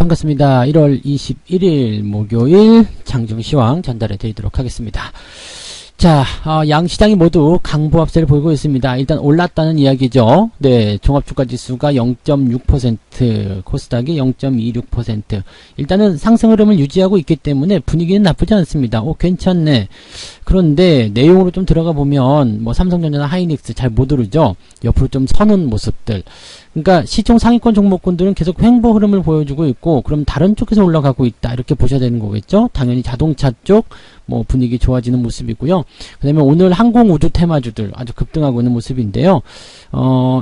반갑습니다. 1월 21일 목요일 장중시황 전달해 드리도록 하겠습니다. 자, 양시장이 모두 강보합세를 보이고 있습니다. 일단 올랐다는 이야기죠. 네, 종합주가지수가 0.6%, 코스닥이 0.26%. 일단은 상승 흐름을 유지하고 있기 때문에 분위기는 나쁘지 않습니다. 괜찮네. 그런데 내용으로 좀 들어가 보면 뭐 삼성전자나 하이닉스 잘 못 오르죠. 옆으로 좀 서는 모습들. 그러니까 시총 상위권 종목군들은 계속 횡보 흐름을 보여주고 있고, 그럼 다른 쪽에서 올라가고 있다 이렇게 보셔야 되는 거겠죠. 당연히 자동차 쪽 뭐 분위기 좋아지는 모습이고요. 그 다음에 오늘 항공우주 테마주들 아주 급등하고 있는 모습인데요.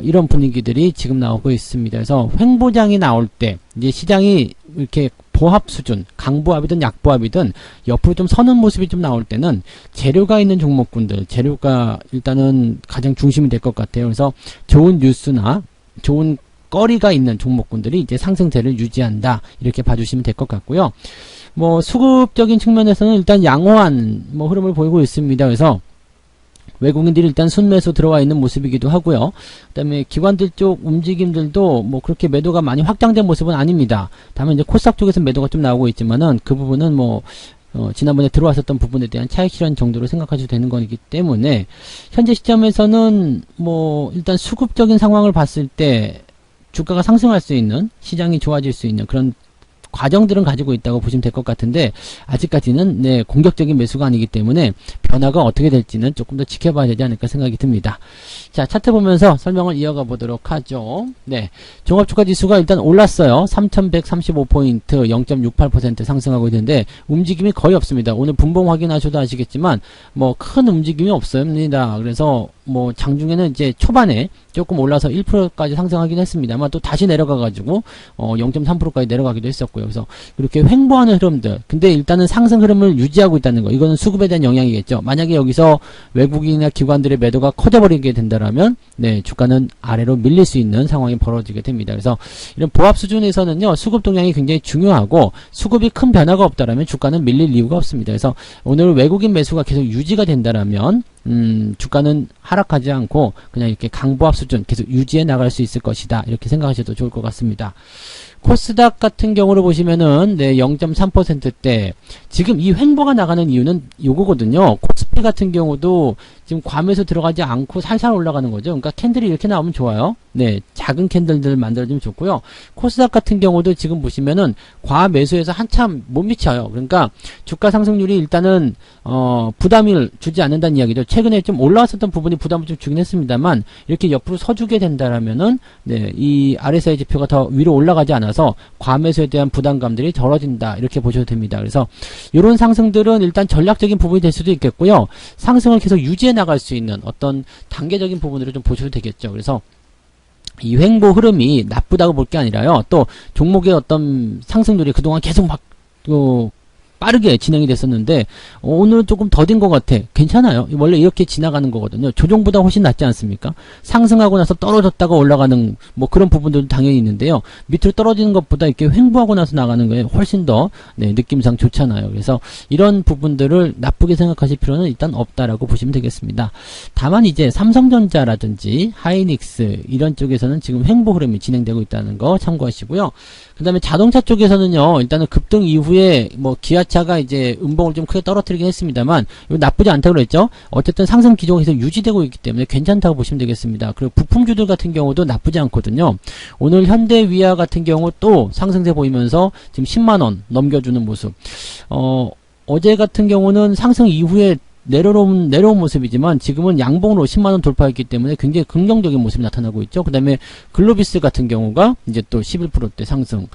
이런 분위기들이 지금 나오고 있습니다. 그래서 횡보장이 나올 때 이제 시장이 이렇게 보합 수준, 강보합이든 약보합이든 옆으로 좀 서는 모습이 좀 나올 때는 재료가 있는 종목군들, 재료가 일단은 가장 중심이 될 것 같아요. 그래서 좋은 뉴스나 좋은 거리가 있는 종목군들이 이제 상승세를 유지한다 이렇게 봐주시면 될 것 같고요. 뭐 수급적인 측면에서는 일단 양호한 뭐 흐름을 보이고 있습니다. 그래서 외국인들이 일단 순매수 들어와 있는 모습이기도 하고요. 그 다음에 기관들 쪽 움직임들도 뭐 그렇게 매도가 많이 확장된 모습은 아닙니다. 다만 이제 코스닥 쪽에서 매도가 좀 나오고 있지만은 그 부분은 뭐 지난번에 들어왔었던 부분에 대한 차익 실현 정도로 생각하셔도 되는 거기 때문에 현재 시점에서는 뭐 일단 수급적인 상황을 봤을 때 주가가 상승할 수 있는, 시장이 좋아질 수 있는 그런 과정들은 가지고 있다고 보시면 될 것 같은데, 아직까지는 네, 공격적인 매수가 아니기 때문에 변화가 어떻게 될지는 조금 더 지켜봐야 되지 않을까 생각이 듭니다. 자, 차트 보면서 설명을 이어가 보도록 하죠. 네, 종합주가지수가 일단 올랐어요. 3135포인트 0.68% 상승하고 있는데 움직임이 거의 없습니다. 오늘 분봉 확인하셔도 아시겠지만 뭐 큰 움직임이 없습니다. 그래서 뭐 장중에는 이제 초반에 조금 올라서 1%까지 상승하긴 했습니다. 아마 또 다시 내려가가지고 0.3%까지 내려가기도 했었고요. 그래서 이렇게 횡보하는 흐름들. 근데 일단은 상승 흐름을 유지하고 있다는 거. 이거는 수급에 대한 영향이겠죠. 만약에 여기서 외국인이나 기관들의 매도가 커져버리게 된다라면 네, 주가는 아래로 밀릴 수 있는 상황이 벌어지게 됩니다. 그래서 이런 보합 수준에서는요, 수급 동향이 굉장히 중요하고, 수급이 큰 변화가 없다라면 주가는 밀릴 이유가 없습니다. 그래서 오늘 외국인 매수가 계속 유지가 된다라면 주가는 하락하지 않고 그냥 이렇게 강보합 수준 계속 유지해 나갈 수 있을 것이다 이렇게 생각하셔도 좋을 것 같습니다. 코스닥 같은 경우로 보시면은 네, 0.3%대 지금 이 횡보가 나가는 이유는 요거거든요. 코스피 같은 경우도 지금 과매수 들어가지 않고 살살 올라가는 거죠. 그러니까 캔들이 이렇게 나오면 좋아요. 네, 작은 캔들들 만들어주면 좋고요. 코스닥 같은 경우도 지금 보시면은 과매수에서 한참 못 미쳐요. 그러니까 주가 상승률이 일단은 부담을 주지 않는다는 이야기죠. 최근에 좀 올라왔었던 부분이 부담을 좀 주긴 했습니다만, 이렇게 옆으로 서주게 된다라면은 네, 이 RSI 지표가 더 위로 올라가지 않아서 과매수에 대한 부담감들이 덜어진다 이렇게 보셔도 됩니다. 그래서 이런 상승들은 일단 전략적인 부분이 될 수도 있겠고요. 상승을 계속 유지해 나갈 수 있는 어떤 단계적인 부분으로 좀 보셔도 되겠죠. 그래서 이 횡보 흐름이 나쁘다고 볼 게 아니라요, 또 종목의 어떤 상승률이 그동안 계속 막 빠르게 진행이 됐었는데 오늘 조금 더딘 것 같아. 괜찮아요. 원래 이렇게 지나가는 거거든요. 조정보다 훨씬 낫지 않습니까? 상승하고 나서 떨어졌다가 올라가는 뭐 그런 부분들도 당연히 있는데요. 밑으로 떨어지는 것보다 이렇게 횡보하고 나서 나가는 게 훨씬 더 네, 느낌상 좋잖아요. 그래서 이런 부분들을 나쁘게 생각하실 필요는 일단 없다라고 보시면 되겠습니다. 다만 이제 삼성전자라든지 하이닉스 이런 쪽에서는 지금 횡보 흐름이 진행되고 있다는 거 참고하시고요. 그 다음에 자동차 쪽에서는요, 일단은 급등 이후에 뭐 기아차가 이제 음봉을 좀 크게 떨어뜨리긴 했습니다만, 이거 나쁘지 않다고 그랬죠? 어쨌든 상승 기조가 계속 유지되고 있기 때문에 괜찮다고 보시면 되겠습니다. 그리고 부품주들 같은 경우도 나쁘지 않거든요. 오늘 현대위아 같은 경우 또 상승세 보이면서 지금 10만원 넘겨주는 모습. 어제 같은 경우는 상승 이후에 내려온 모습이지만 지금은 양봉으로 10만원 돌파했기 때문에 굉장히 긍정적인 모습이 나타나고 있죠. 그 다음에 글로비스 같은 경우가 이제 또 11%대 상승.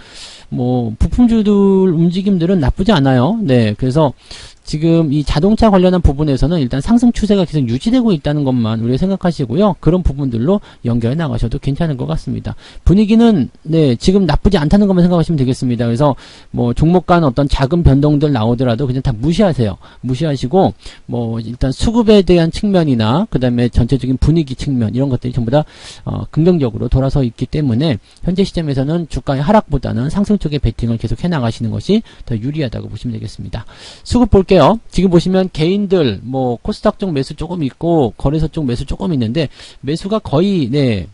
뭐 부품주들 움직임들은 나쁘지 않아요. 네, 그래서 지금 이 자동차 관련한 부분에서는 일단 상승 추세가 계속 유지되고 있다는 것만 우리가 생각하시고요. 그런 부분들로 연결해 나가셔도 괜찮을 것 같습니다. 분위기는 네, 지금 나쁘지 않다는 것만 생각하시면 되겠습니다. 그래서 뭐 종목 간 어떤 작은 변동들 나오더라도 그냥 다 무시하세요. 무시하시고 뭐 일단 수급에 대한 측면이나 그 다음에 전체적인 분위기 측면 이런 것들이 전부 다 긍정적으로 돌아서 있기 때문에 현재 시점에서는 주가의 하락보다는 상승 쪽에 베팅을 계속 해 나가시는 것이 더 유리하다고 보시면 되겠습니다. 수급 볼게요. 지금 보시면 개인들 뭐 코스닥 쪽 매수 조금 있고 거래소 쪽 매수 조금 있는데 매수가 거의 네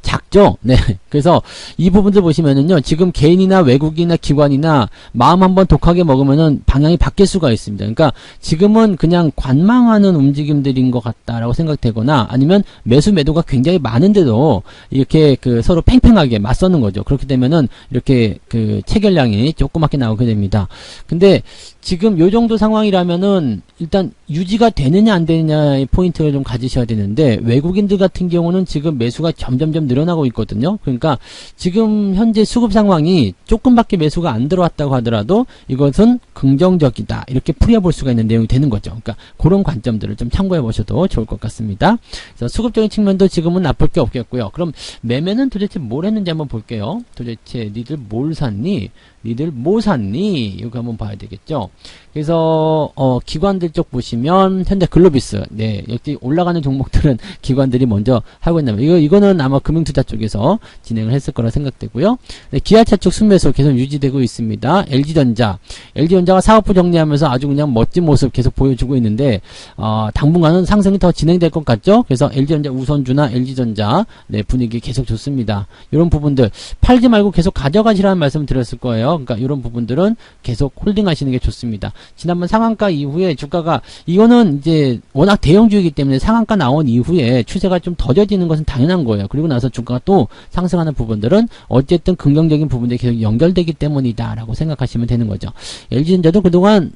작죠? 네. 그래서 이 부분들 보시면은요, 지금 개인이나 외국인이나 기관이나 마음 한번 독하게 먹으면은 방향이 바뀔 수가 있습니다. 그러니까 지금은 그냥 관망하는 움직임들인 것 같다라고 생각되거나 아니면 매도가 굉장히 많은데도 이렇게 그 서로 팽팽하게 맞서는 거죠. 그렇게 되면은 이렇게 그 체결량이 조그맣게 나오게 됩니다. 근데 지금 요 정도 상황이라면은 일단 유지가 되느냐 안 되느냐의 포인트를 좀 가지셔야 되는데 외국인들 같은 경우는 지금 매수가 점점점 늘어나고 있거든요. 그러니까 지금 현재 수급 상황이 조금밖에 매수가 안 들어왔다고 하더라도 이것은 긍정적이다 이렇게 풀이해볼 수가 있는 내용이 되는 거죠. 그러니까 그런 관점들을 좀 참고해 보셔도 좋을 것 같습니다. 그래서 수급적인 측면도 지금은 나쁠 게 없겠고요. 그럼 매매는 도대체 뭘 했는지 한번 볼게요. 도대체 니들 뭘 샀니? 니들 뭐 샀니? 이거 한번 봐야 되겠죠. 그래서 기관들 쪽 보시면 현대 글로비스, 네, 여기 올라가는 종목들은 기관들이 먼저 하고 있나요? 이거는 아마 금융투자 쪽에서 진행을 했을 거라 생각되고요. 네, 기아차 쪽 순매수 계속 유지되고 있습니다. LG전자가 사업부 정리하면서 아주 그냥 멋진 모습 계속 보여주고 있는데 당분간은 상승이 더 진행될 것 같죠. 그래서 LG전자 우선주나 LG전자 네, 분위기 계속 좋습니다. 이런 부분들 팔지 말고 계속 가져가시라는 말씀 드렸을 거예요. 그러니까 이런 부분들은 계속 홀딩 하시는 게 좋습니다. 지난번 상한가 이후에 주가가 이거는 이제 워낙 대형주이기 때문에 상한가 나온 이후에 추세가 좀 더뎌지는 것은 당연한 거예요. 그리고 나서 주가가 또 상승하는 부분들은 어쨌든 긍정적인 부분들이 계속 연결되기 때문이다 라고 생각하시면 되는 거죠. LG전자도 그동안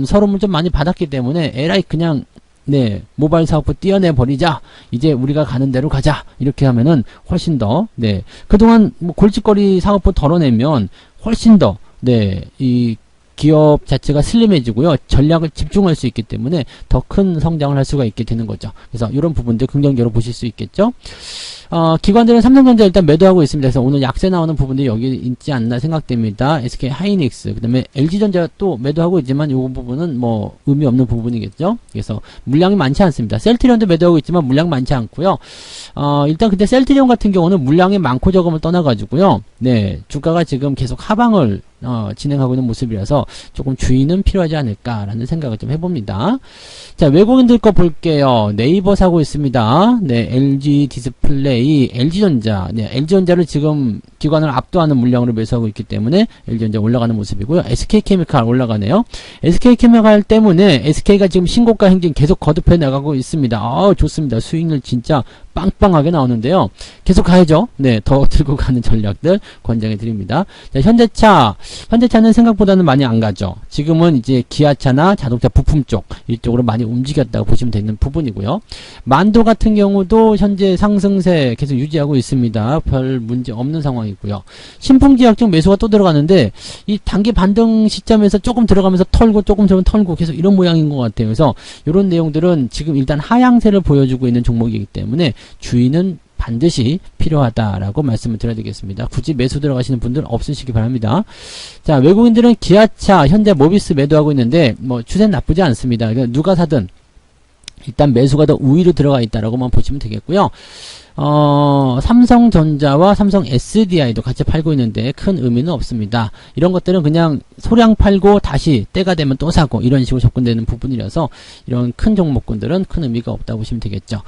서름을 좀 많이 받았기 때문에 에라이 그냥 네, 모바일 사업부 띄어내 버리자. 이제 우리가 가는 대로 가자. 이렇게 하면은 훨씬 더, 네. 그동안 뭐 골칫거리 사업부 덜어내면 훨씬 더, 네, 이 기업 자체가 슬림해지고요. 전략을 집중할 수 있기 때문에 더 큰 성장을 할 수가 있게 되는 거죠. 그래서 이런 부분들 긍정적으로 보실 수 있겠죠. 기관들은 삼성전자 일단 매도하고 있습니다. 그래서 오늘 약세 나오는 부분들이 여기 있지 않나 생각됩니다. SK 하이닉스, 그 다음에 LG전자 또 매도하고 있지만 이 부분은 뭐 의미 없는 부분이겠죠. 그래서 물량이 많지 않습니다. 셀트리온도 매도하고 있지만 물량 많지 않고요. 일단 근데 셀트리온 같은 경우는 물량이 많고 적음을 떠나가지고요. 네, 주가가 지금 계속 하방을 진행하고 있는 모습이라서 조금 주의는 필요하지 않을까라는 생각을 좀 해봅니다. 자, 외국인들 거 볼게요. 네이버 사고 있습니다. 네, LG 디스플레이, LG전자. 네, LG전자를 지금 기관을 압도하는 물량으로 매수하고 있기 때문에 LG전자 올라가는 모습이고요. SK케미칼 올라가네요. SK케미칼 때문에 SK가 지금 신고가 행진 계속 거듭해 나가고 있습니다. 좋습니다. 수익률 진짜 빵빵하게 나오는데요. 계속 가야죠. 네, 더 들고 가는 전략들 권장해 드립니다. 자, 현대차는 생각보다는 많이 안 가죠. 지금은 이제 기아차나 자동차 부품 쪽 이쪽으로 많이 움직였다고 보시면 되는 부분이고요. 만도 같은 경우도 현재 상승세 계속 유지하고 있습니다. 별 문제 없는 상황이고요. 신풍지약 쪽 매수가 또 들어가는데 이 단기 반등 시점에서 조금 들어가면서 털고 조금 털고 계속 이런 모양인 것 같아요. 그래서 이런 내용들은 지금 일단 하향세를 보여주고 있는 종목이기 때문에 주의는 반드시 필요하다라고 말씀을 드려야 되겠습니다. 굳이 매수 들어가시는 분들 없으시기 바랍니다. 자, 외국인들은 기아차, 현대 모비스 매도하고 있는데 뭐 추세는 나쁘지 않습니다. 그러니까 누가 사든 일단 매수가 더 우위로 들어가 있다라고만 보시면 되겠고요. 삼성전자와 삼성 SDI도 같이 팔고 있는데 큰 의미는 없습니다. 이런 것들은 그냥 소량 팔고 다시 때가 되면 또 사고 이런 식으로 접근되는 부분이라서 이런 큰 종목군들은 큰 의미가 없다고 보시면 되겠죠.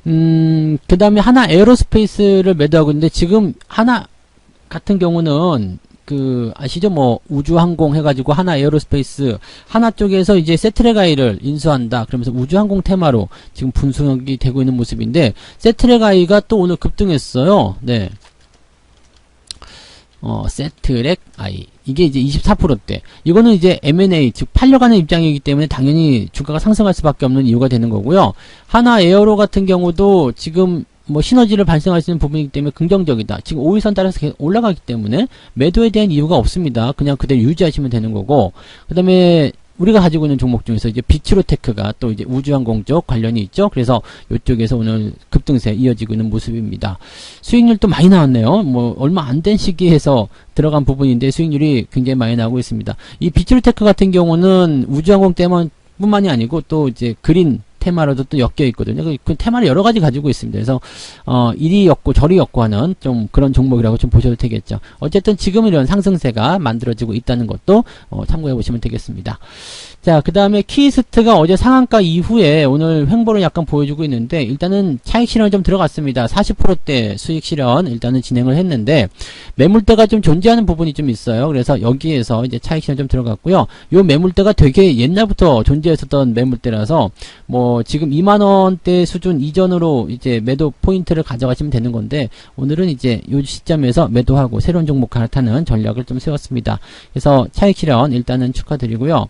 그 다음에 하나 에어로스페이스를 매도하고 있는데 지금 하나 같은 경우는 아시죠? 뭐, 우주항공 해가지고 하나 에어로스페이스, 하나 쪽에서 이제 세트레가이를 인수한다. 그러면서 우주항공 테마로 지금 분석이 되고 있는 모습인데, 세트레가이가 또 오늘 급등했어요. 네. 세트렉아이. 이게 이제 24%대. 이거는 이제 M&A, 즉, 팔려가는 입장이기 때문에 당연히 주가가 상승할 수밖에 없는 이유가 되는 거고요. 하나 에어로 같은 경우도 지금 뭐 시너지를 발생할 수 있는 부분이기 때문에 긍정적이다. 지금 5일선 따라서 계속 올라가기 때문에 매도에 대한 이유가 없습니다. 그냥 그대로 유지하시면 되는 거고, 그 다음에 우리가 가지고 있는 종목 중에서 이제 비츠로테크가 또 이제 우주항공 쪽 관련이 있죠. 그래서 이쪽에서 오늘 급등세 이어지고 있는 모습입니다. 수익률도 많이 나왔네요. 뭐 얼마 안 된 시기에서 들어간 부분인데 수익률이 굉장히 많이 나오고 있습니다. 이 비츠로테크 같은 경우는 우주항공 때문에 뿐만이 아니고 또 이제 그린 테마로도 또 엮여 있거든요. 그 테마를 여러 가지 가지고 있습니다. 그래서 이리 엮고 저리 엮고 하는 좀 그런 종목이라고 좀 보셔도 되겠죠. 어쨌든 지금 이런 상승세가 만들어지고 있다는 것도 참고해 보시면 되겠습니다. 자, 그 다음에 키스트가 어제 상한가 이후에 오늘 횡보를 약간 보여주고 있는데, 일단은 차익 실현이 좀 들어갔습니다. 40%대 수익 실현 일단은 진행을 했는데, 매물대가 좀 존재하는 부분이 좀 있어요. 그래서 여기에서 이제 차익 실현 좀 들어갔고요. 요 매물대가 되게 옛날부터 존재했었던 매물대라서, 뭐, 지금 2만원대 수준 이전으로 이제 매도 포인트를 가져가시면 되는 건데, 오늘은 이제 요 시점에서 매도하고 새로운 종목 갈아타는 전략을 좀 세웠습니다. 그래서 차익 실현 일단은 축하드리고요.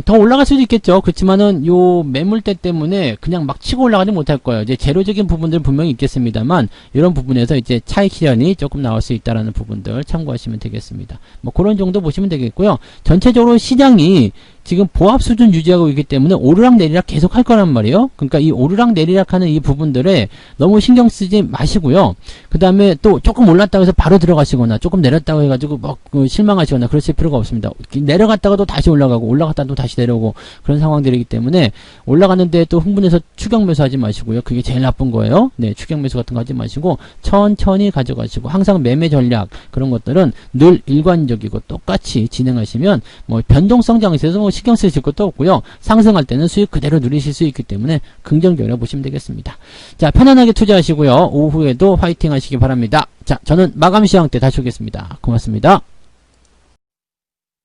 더 올라갈 수도 있겠죠. 그렇지만은 요 매물대 때문에 그냥 막 치고 올라가지 못할 거예요. 이제 재료적인 부분들은 분명히 있겠습니다만, 이런 부분에서 이제 차익 실현이 조금 나올 수 있다라는 부분들 참고하시면 되겠습니다. 뭐 그런 정도 보시면 되겠고요. 전체적으로 시장이 지금 보합 수준 유지하고 있기 때문에 오르락 내리락 계속 할 거란 말이에요. 그러니까 이 오르락 내리락 하는 이 부분들에 너무 신경 쓰지 마시고요. 그 다음에 또 조금 올랐다고 해서 바로 들어가시거나 조금 내렸다고 해가지고 막 실망하시거나 그러실 필요가 없습니다. 내려갔다가도 다시 올라가고 올라갔다가 또 다시 내려오고 그런 상황들이기 때문에 올라가는데 또 흥분해서 추격 매수하지 마시고요. 그게 제일 나쁜 거예요. 네, 추격 매수 같은 거 하지 마시고 천천히 가져가시고, 항상 매매 전략 그런 것들은 늘 일관적이고 똑같이 진행하시면 뭐 변동성 장세에서 뭐 신경 쓰실 것도 없고요. 상승할 때는 수익 그대로 누리실 수 있기 때문에 긍정적이라고 보시면 되겠습니다. 자, 편안하게 투자하시고요. 오후에도 화이팅 하시기 바랍니다. 자, 저는 마감 시황 때 다시 오겠습니다. 고맙습니다.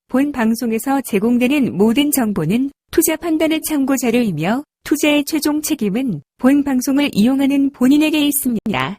본 방송에서 제공되는 모든 정보는 투자 판단의 참고 자료이며 투자의 최종 책임은 본 방송을 이용하는 본인에게 있습니다.